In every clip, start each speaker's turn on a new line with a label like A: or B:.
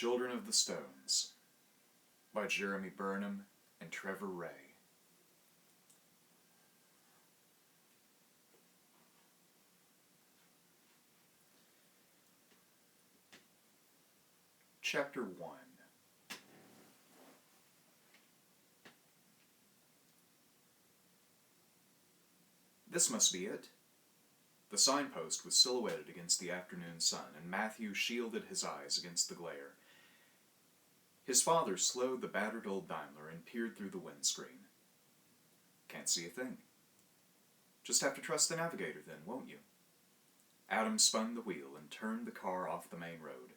A: Children of the Stones by Jeremy Burnham and Trevor Ray. Chapter 1. This must be it. The signpost was silhouetted against the afternoon sun, and Matthew shielded his eyes against the glare. His father slowed the battered old Daimler and peered through the windscreen. Can't see a thing. Just have to trust the navigator then, won't you? Adam spun the wheel and turned the car off the main road.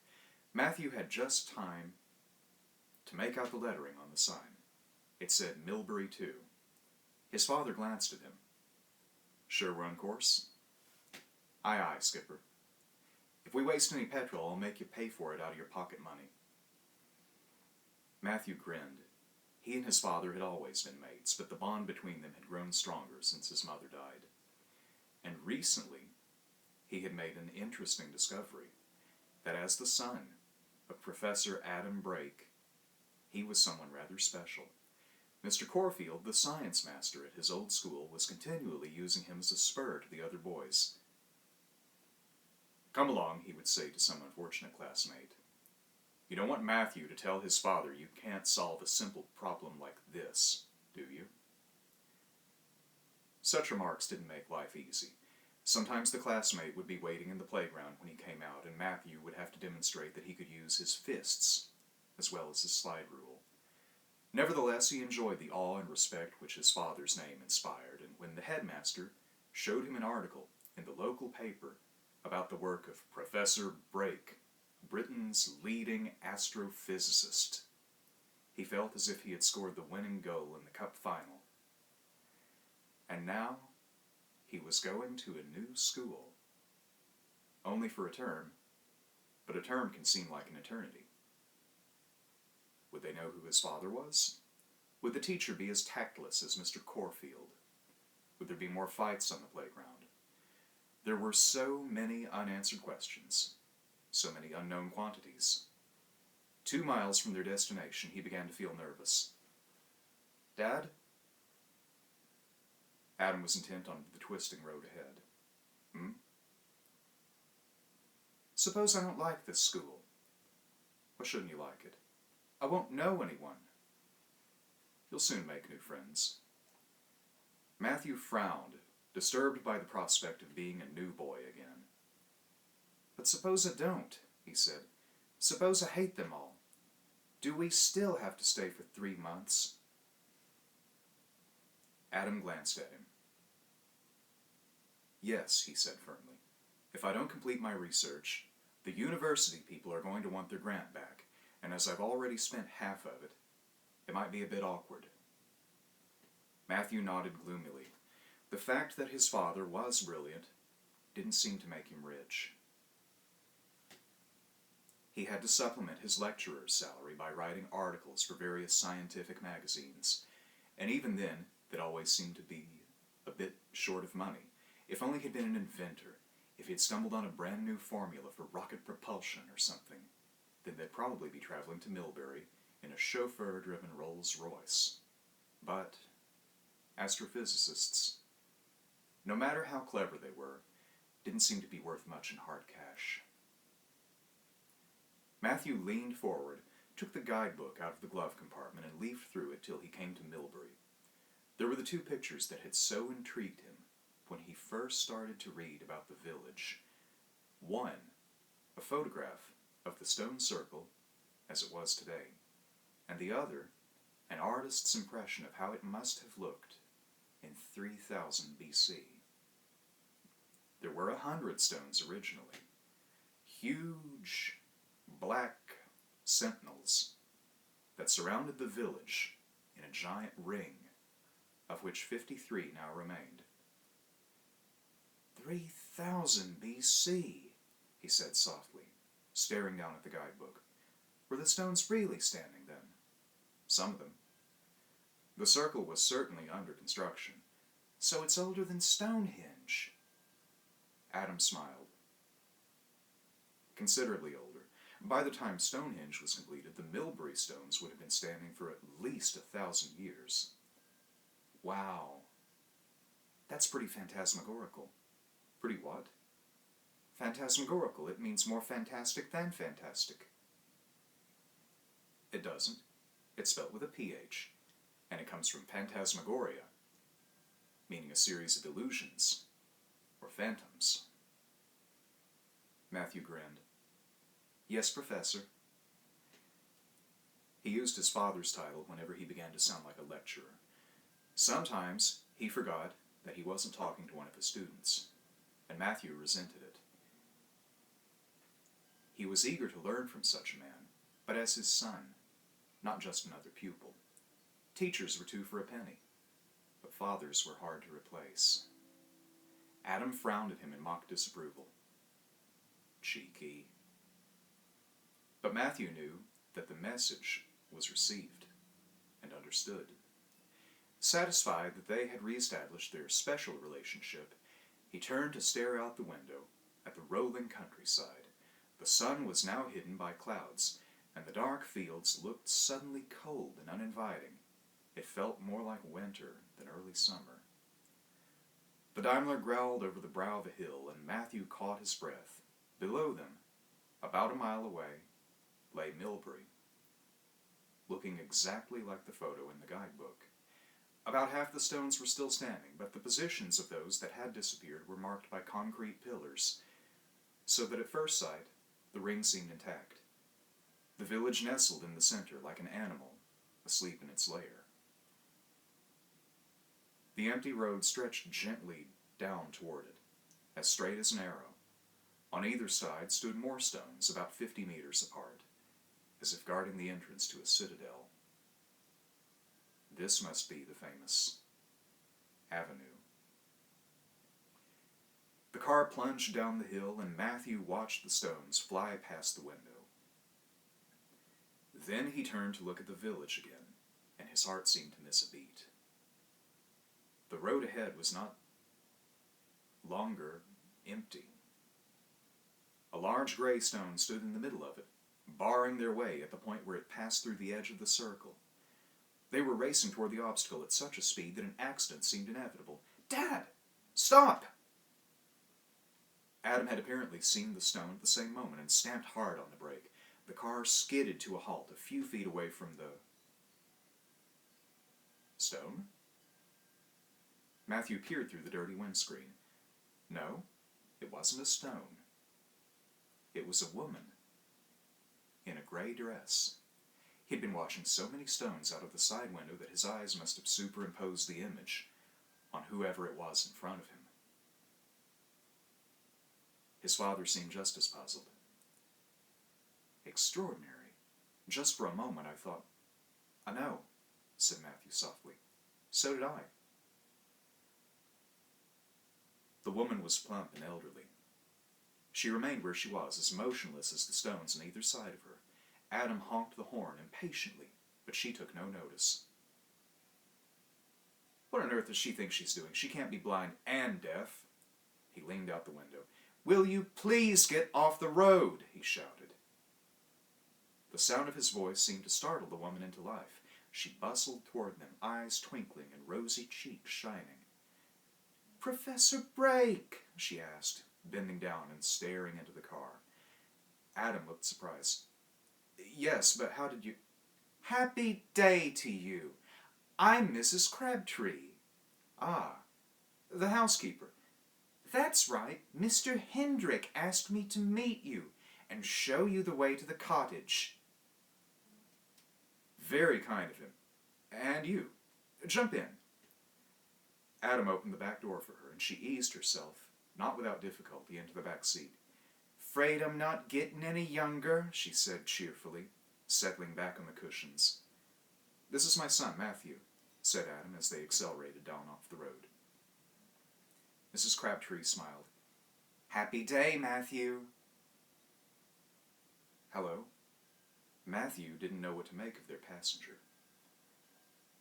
A: Matthew had just time to make out the lettering on the sign. It said Millbury 2. His father glanced at him. Sure we're on course? Aye, aye, Skipper. If we waste any petrol, I'll make you pay for it out of your pocket money. Matthew grinned. He and his father had always been mates, but the bond between them had grown stronger since his mother died. And recently, he had made an interesting discovery, that as the son of Professor Adam Brake, he was someone rather special. Mr. Corfield, the science master at his old school, was continually using him as a spur to the other boys. Come along, he would say to some unfortunate classmate. You don't want Matthew to tell his father you can't solve a simple problem like this, do you? Such remarks didn't make life easy. Sometimes the classmate would be waiting in the playground when he came out, and Matthew would have to demonstrate that he could use his fists as well as his slide rule. Nevertheless, he enjoyed the awe and respect which his father's name inspired, and when the headmaster showed him an article in the local paper about the work of Professor Brake, Britain's leading astrophysicist, he felt as if he had scored the winning goal in the cup final. And now he was going to a new school. Only for a term, but a term can seem like an eternity. Would they know who his father was? Would the teacher be as tactless as Mr. Corfield? Would there be more fights on the playground? There were so many unanswered questions, so many unknown quantities. 2 miles from their destination, he began to feel nervous. Dad? Adam was intent on the twisting road ahead. Suppose I don't like this school. Why shouldn't you like it? I won't know anyone. You'll soon make new friends. Matthew frowned, disturbed by the prospect of being a new boy again. But suppose I don't, he said. Suppose I hate them all. Do we still have to stay for 3 months? Adam glanced at him. Yes, he said firmly. If I don't complete my research, the university people are going to want their grant back, and as I've already spent half of it, it might be a bit awkward. Matthew nodded gloomily. The fact that his father was brilliant didn't seem to make him rich. He had to supplement his lecturer's salary by writing articles for various scientific magazines, and even then, that always seemed to be a bit short of money. If only he'd been an inventor, if he'd stumbled on a brand new formula for rocket propulsion or something, then they'd probably be traveling to Millbury in a chauffeur-driven Rolls-Royce. But astrophysicists, no matter how clever they were, didn't seem to be worth much in hard cash. Matthew leaned forward, took the guidebook out of the glove compartment, and leafed through it till he came to Millbury. There were the 2 pictures that had so intrigued him when he first started to read about the village. One, a photograph of the stone circle as it was today, and the other, an artist's impression of how it must have looked in 3000 BC. There were 100 stones originally, huge black sentinels that surrounded the village in a giant ring, of which 53 now remained. 3000 BC, he said softly, staring down at the guidebook. Were the stones really standing then? Some of them. The circle was certainly under construction. So it's older than Stonehenge. Adam smiled. Considerably older. By the time Stonehenge was completed, the Milbury stones would have been standing for at least 1,000 years. Wow. That's pretty phantasmagorical. Pretty what? Phantasmagorical. It means more fantastic than fantastic. It doesn't. It's spelt with a PH, and it comes from phantasmagoria, meaning a series of illusions, or phantoms. Matthew grinned. Yes, Professor. He used his father's title whenever he began to sound like a lecturer. Sometimes he forgot that he wasn't talking to one of his students, and Matthew resented it. He was eager to learn from such a man, but as his son, not just another pupil. Teachers were two for a penny, but fathers were hard to replace. Adam frowned at him in mock disapproval. Cheeky. But Matthew knew that the message was received and understood. Satisfied that they had reestablished their special relationship, he turned to stare out the window at the rolling countryside. The sun was now hidden by clouds, and the dark fields looked suddenly cold and uninviting. It felt more like winter than early summer. The Daimler growled over the brow of a hill, and Matthew caught his breath. Below them, about a mile away, lay Milbury, looking exactly like the photo in the guidebook. About half the stones were still standing, but the positions of those that had disappeared were marked by concrete pillars, so that at first sight the ring seemed intact. The village nestled in the center like an animal asleep in its lair. The empty road stretched gently down toward it, as straight as an arrow. On either side stood more stones, about 50 meters apart, as if guarding the entrance to a citadel. This must be the famous avenue. The car plunged down the hill, and Matthew watched the stones fly past the window. Then he turned to look at the village again, and his heart seemed to miss a beat. The road ahead was not longer empty. A large gray stone stood in the middle of it, barring their way at the point where it passed through the edge of the circle. They were racing toward the obstacle at such a speed that an accident seemed inevitable. "Dad! Stop!" Adam had apparently seen the stone at the same moment and stamped hard on the brake. The car skidded to a halt a few feet away from the stone. Matthew peered through the dirty windscreen. No, it wasn't a stone. It was a woman in a gray dress. He'd been watching so many stones out of the side window that his eyes must have superimposed the image on whoever it was in front of him. His father seemed just as puzzled. Extraordinary. Just for a moment I thought, "I know," said Matthew softly. "So did I." The woman was plump and elderly. She remained where she was, as motionless as the stones on either side of her. Adam honked the horn impatiently, but she took no notice. "What on earth does she think she's doing? She can't be blind and deaf." He leaned out the window. "Will you please get off the road?" he shouted. The sound of his voice seemed to startle the woman into life. She bustled toward them, eyes twinkling and rosy cheeks shining. "Professor Brake?" she asked, bending down and staring into the car. Adam looked surprised. "Yes, but how did you—" "Happy day to you. I'm Mrs. Crabtree." "Ah, the housekeeper." "That's right. Mr. Hendrick asked me to meet you and show you the way to the cottage." "Very kind of him. And you. Jump in." Adam opened the back door for her, and she eased herself, not without difficulty, into the back seat. "'Fraid I'm not getting any younger," she said cheerfully, settling back on the cushions. "This is my son, Matthew," said Adam as they accelerated down off the road. Mrs. Crabtree smiled. "Happy day, Matthew." "Hello." Matthew didn't know what to make of their passenger.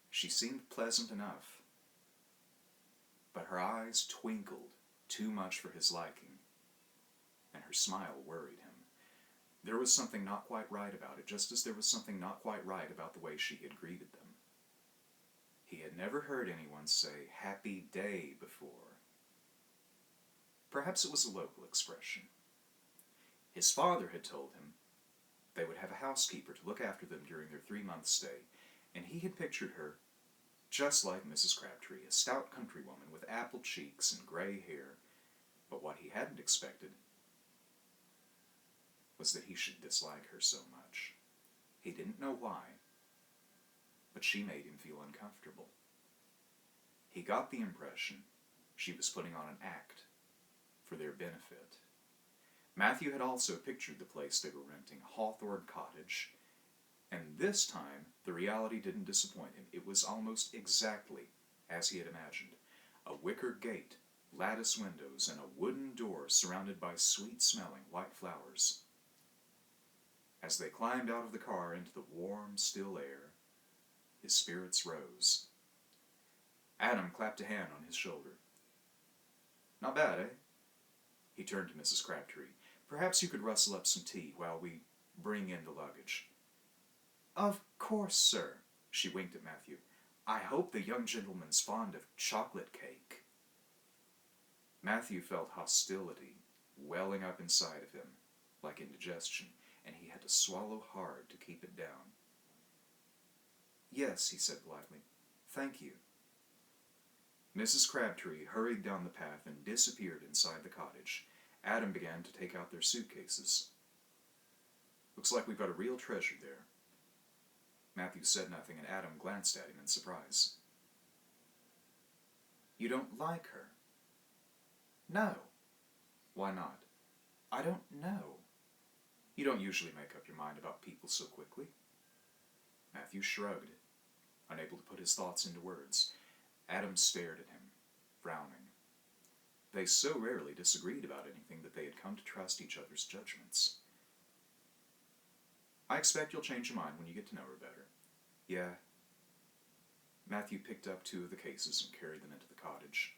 A: She seemed pleasant enough, but her eyes twinkled too much for his liking, and her smile worried him. There was something not quite right about it, just as there was something not quite right about the way she had greeted them. He had never heard anyone say "happy day" before. Perhaps it was a local expression. His father had told him they would have a housekeeper to look after them during their 3-month stay, and he had pictured her just like Mrs. Crabtree, a stout countrywoman with apple cheeks and gray hair. But what he hadn't expected was that he should dislike her so much. He didn't know why, but she made him feel uncomfortable. He got the impression she was putting on an act for their benefit. Matthew had also pictured the place they were renting, Hawthorne Cottage, and this time the reality didn't disappoint him. It was almost exactly as he had imagined. A wicker gate, lattice windows, and a wooden door surrounded by sweet-smelling white flowers. As they climbed out of the car into the warm, still air, his spirits rose. Adam clapped a hand on his shoulder. "Not bad, eh?" He turned to Mrs. Crabtree. "Perhaps you could rustle up some tea while we bring in the luggage." "Of course, sir." She winked at Matthew. "I hope the young gentleman's fond of chocolate cake." Matthew felt hostility welling up inside of him, like indigestion, and he had to swallow hard to keep it down. "Yes," he said politely. "Thank you." Mrs. Crabtree hurried down the path and disappeared inside the cottage. Adam began to take out their suitcases. "Looks like we've got a real treasure there." Matthew said nothing, and Adam glanced at him in surprise. "You don't like her?" "No." "Why not?" "I don't know." "You don't usually make up your mind about people so quickly." Matthew shrugged, unable to put his thoughts into words. Adam stared at him, frowning. They so rarely disagreed about anything that they had come to trust each other's judgments. "I expect you'll change your mind when you get to know her better." "Yeah." Matthew picked up 2 of the cases and carried them into the cottage.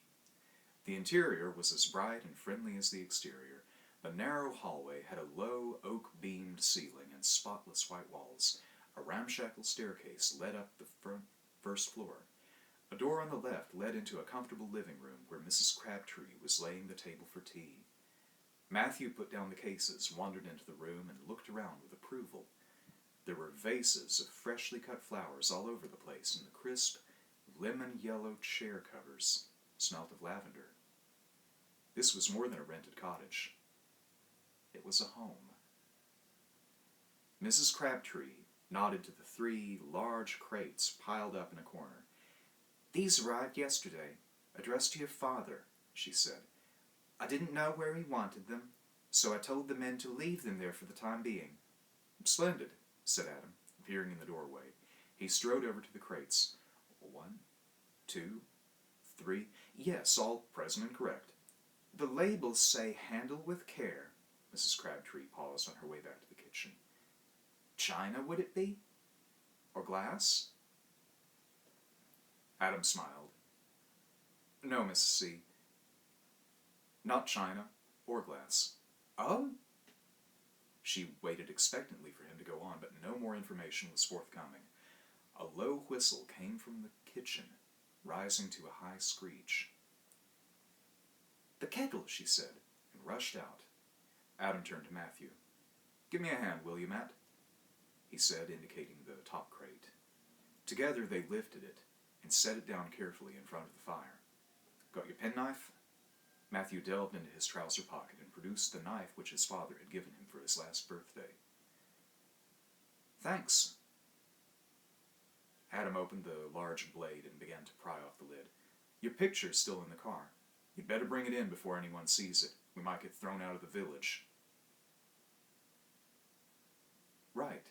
A: The interior was as bright and friendly as the exterior. The narrow hallway had a low, oak-beamed ceiling and spotless white walls. A ramshackle staircase led up the first floor. A door on the left led into a comfortable living room where Mrs. Crabtree was laying the table for tea. Matthew put down the cases, wandered into the room, and looked around with approval. There were vases of freshly cut flowers all over the place, and the crisp, lemon-yellow chair covers smelt of lavender. This was more than a rented cottage. It was a home. Mrs. Crabtree nodded to the 3 large crates piled up in a corner. "These arrived yesterday, addressed to your father," she said. "I didn't know where he wanted them, so I told the men to leave them there for the time being." "Splendid," said Adam, appearing in the doorway. He strode over to the crates. 1, 2, 3. "Yes, all present and correct." "The labels say 'handle with care.'" Mrs. Crabtree paused on her way back to the kitchen. "China, would it be? Or glass?" Adam smiled. "No, Mrs. C. Not china or glass." "Oh?" She waited expectantly for him to go on, but no more information was forthcoming. A low whistle came from the kitchen, rising to a high screech. "The kettle," she said, and rushed out. Adam turned to Matthew. "Give me a hand, will you, Matt?" he said, indicating the top crate. Together they lifted it and set it down carefully in front of the fire. "Got your penknife?" Matthew delved into his trouser pocket and produced the knife which his father had given him for his last birthday. "Thanks." Adam opened the large blade and began to pry off the lid. "Your picture's still in the car. You'd better bring it in before anyone sees it. We might get thrown out of the village." "Right."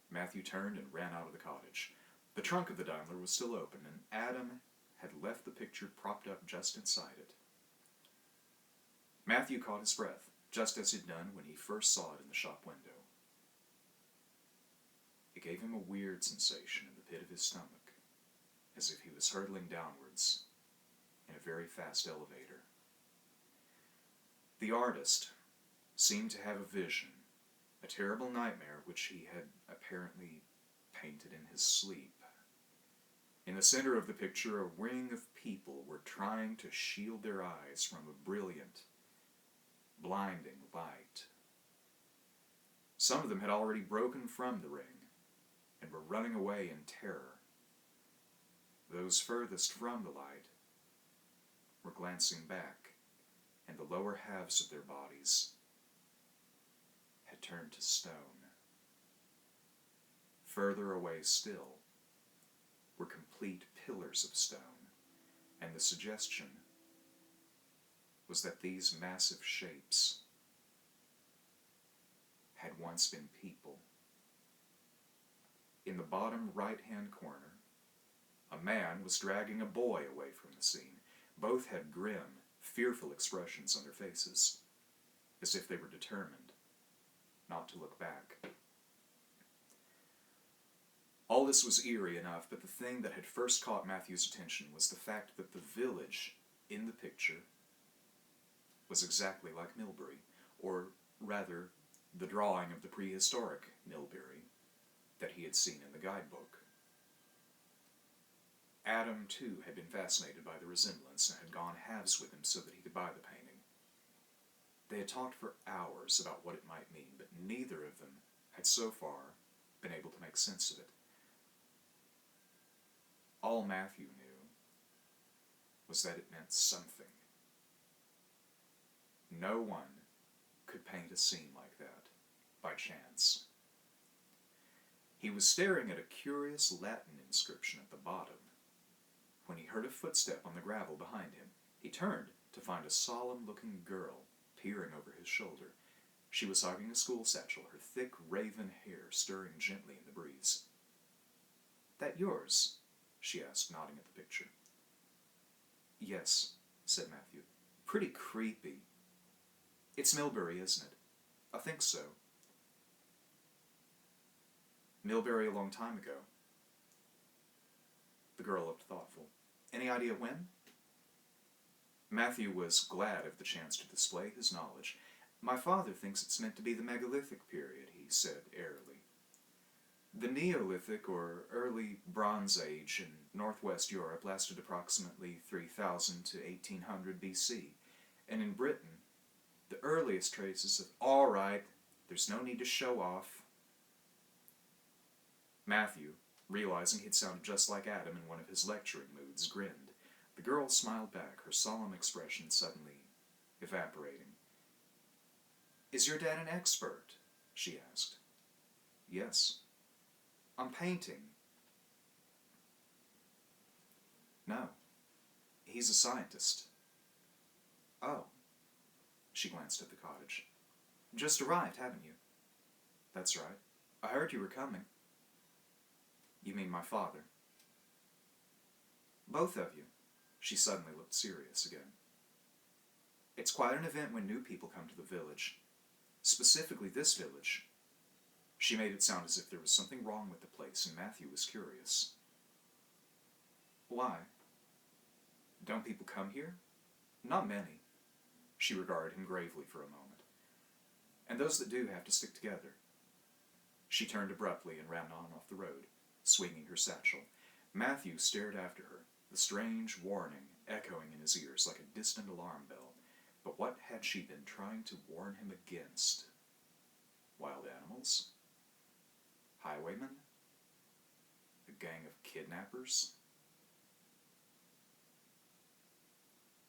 A: Matthew turned and ran out of the cottage. The trunk of the Daimler was still open, and Adam had left the picture propped up just inside it. Matthew caught his breath, just as he'd done when he first saw it in the shop window. It gave him a weird sensation in the pit of his stomach, as if he was hurtling downwards in a very fast elevator. The artist seemed to have a vision a terrible nightmare which he had apparently painted in his sleep. In the center of the picture, a ring of people were trying to shield their eyes from a brilliant, blinding light. Some of them had already broken from the ring and were running away in terror. Those furthest from the light were glancing back, and the lower halves of their bodies had turned to stone. Further away still were complete pillars of stone, and the suggestion was that these massive shapes had once been people. In the bottom right-hand corner, a man was dragging a boy away from the scene. Both had grim, fearful expressions on their faces, as if they were determined not to look back. All this was eerie enough, but the thing that had first caught Matthew's attention was the fact that the village in the picture was exactly like Millbury, or rather, the drawing of the prehistoric Millbury that he had seen in the guidebook. Adam, too, had been fascinated by the resemblance and had gone halves with him so that he could buy the painting. They had talked for hours about what it might mean, but neither of them had so far been able to make sense of it. All Matthew knew was that it meant something. No one could paint a scene like that by chance. He was staring at a curious Latin inscription at the bottom when he heard a footstep on the gravel behind him. He turned to find a solemn-looking girl peering over his shoulder. She was hugging a school satchel, her thick raven hair stirring gently in the breeze. "That yours?" she asked, nodding at the picture. "Yes," said Matthew. "Pretty creepy. It's Millbury, isn't it?" "I think so." "Millbury a long time ago." The girl looked thoughtful. "Any idea when?" Matthew was glad of the chance to display his knowledge. "My father thinks it's meant to be the megalithic period," he said airily. The Neolithic, or early Bronze Age, in northwest Europe lasted approximately 3000 to 1800 BC, and in Britain, the earliest traces of... "All right, there's no need to show off." Matthew, realizing he'd sounded just like Adam in one of his lecturing moods, grinned. The girl smiled back, her solemn expression suddenly evaporating. "Is your dad an expert?" she asked. "Yes." "On painting?" "No. He's a scientist." "Oh." She glanced at the cottage. "Just arrived, haven't you?" "That's right. I heard you were coming." "You mean my father?" "Both of you." She suddenly looked serious again. "It's quite an event when new people come to the village. Specifically this village." She made it sound as if there was something wrong with the place, and Matthew was curious. "Why? Don't people come here?" "Not many." She regarded him gravely for a moment. "And those that do have to stick together." She turned abruptly and ran on off the road, swinging her satchel. Matthew stared after her, the strange warning echoing in his ears like a distant alarm bell. But what had she been trying to warn him against? Wild animals? Highwaymen? A gang of kidnappers?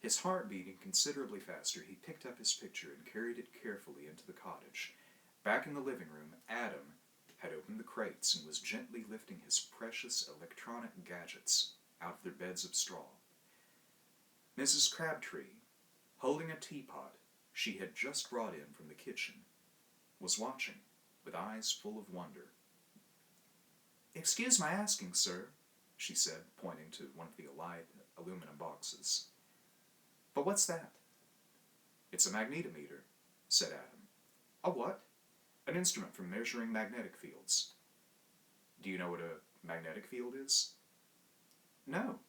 A: His heart beating considerably faster, he picked up his picture and carried it carefully into the cottage. Back in the living room, Adam had opened the crates and was gently lifting his precious electronic gadgets out of their beds of straw. Mrs. Crabtree, holding a teapot she had just brought in from the kitchen, was watching with eyes full of wonder. "Excuse my asking, sir," she said, pointing to one of the light aluminum boxes. "But what's that?" "It's a magnetometer," said Adam. "A what?" "An instrument for measuring magnetic fields." "Do you know what a magnetic field is?" "No."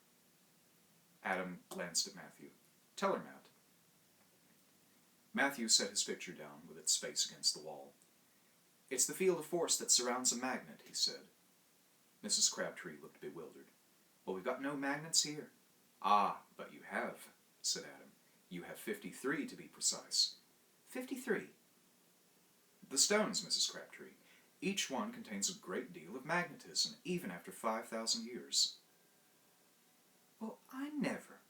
A: Adam glanced at Matthew. "Tell her, Matt." Matthew set his picture down with its face against the wall. It's the field of force that surrounds a magnet, he said. Mrs. Crabtree looked bewildered. Well, we've got no magnets here. Ah, but you have, said Adam. You have 53 to be precise. 53? The stones, Mrs. Crabtree. Each one contains a great deal of magnetism, even after 5,000 years. Well, I never.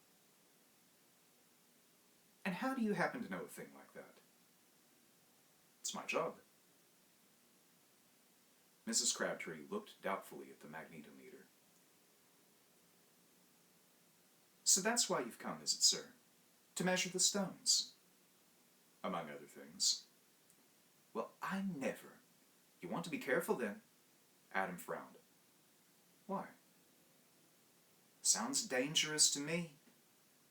A: And how do you happen to know a thing like that? It's my job. Mrs. Crabtree looked doubtfully at the magnetometer. So that's why you've come, is it, sir? To measure the stones? Among other things. Well, I never. You want to be careful, then? Adam frowned. Why? Sounds dangerous to me.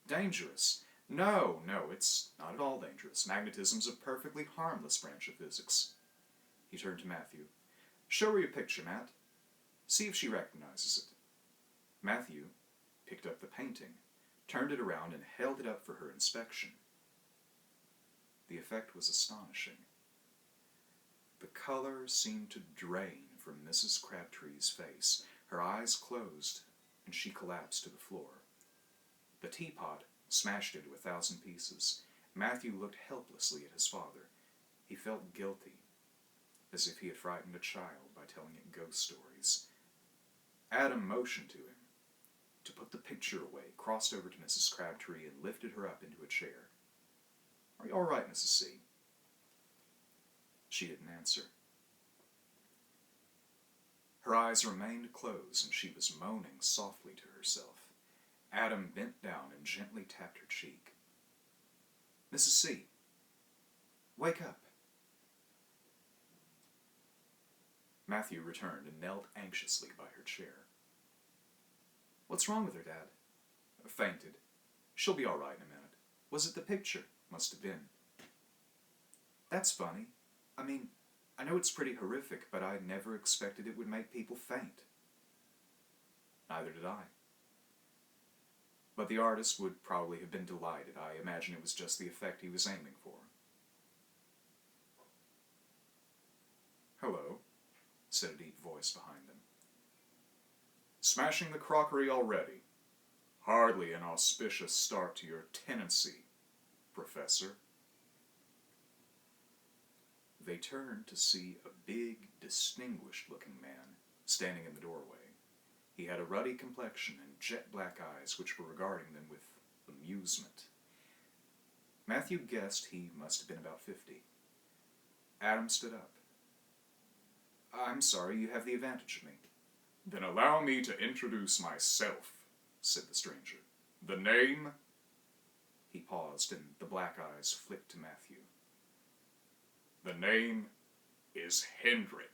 A: Dangerous? No, it's not at all dangerous. Magnetism's a perfectly harmless branch of physics. He turned to Matthew. Show her your picture, Matt. See if she recognizes it. Matthew picked up the painting, turned it around, and held it up for her inspection. The effect was astonishing. The color seemed to drain from Mrs. Crabtree's face. Her eyes closed, and she collapsed to the floor. The teapot smashed into 1,000 pieces. Matthew looked helplessly at his father. He felt guilty, as if he had frightened a child by telling it ghost stories. Adam motioned to him to put the picture away, crossed over to Mrs. Crabtree, and lifted her up into a chair. Are you all right, Mrs. C? She didn't answer. Her eyes remained closed, and she was moaning softly to herself. Adam bent down and gently tapped her cheek. Mrs. C, wake up. Matthew returned and knelt anxiously by her chair. What's wrong with her, Dad? Fainted. She'll be all right in a minute. Was it the picture? Must have been. That's funny. I mean, I know it's pretty horrific, but I never expected it would make people faint. Neither did I. But the artist would probably have been delighted. I imagine it was just the effect he was aiming for. Hello, said a deep voice behind them. Smashing the crockery already. Hardly an auspicious start to your tenancy, Professor. They turned to see a big, distinguished-looking man standing in the doorway. He had a ruddy complexion and jet-black eyes which were regarding them with amusement. Matthew guessed he must have been about 50. Adam stood up. I'm sorry, you have the advantage of me. Then allow me to introduce myself, said the stranger. The name? He paused, and the black eyes flicked to Matthew. The name is Hendrik.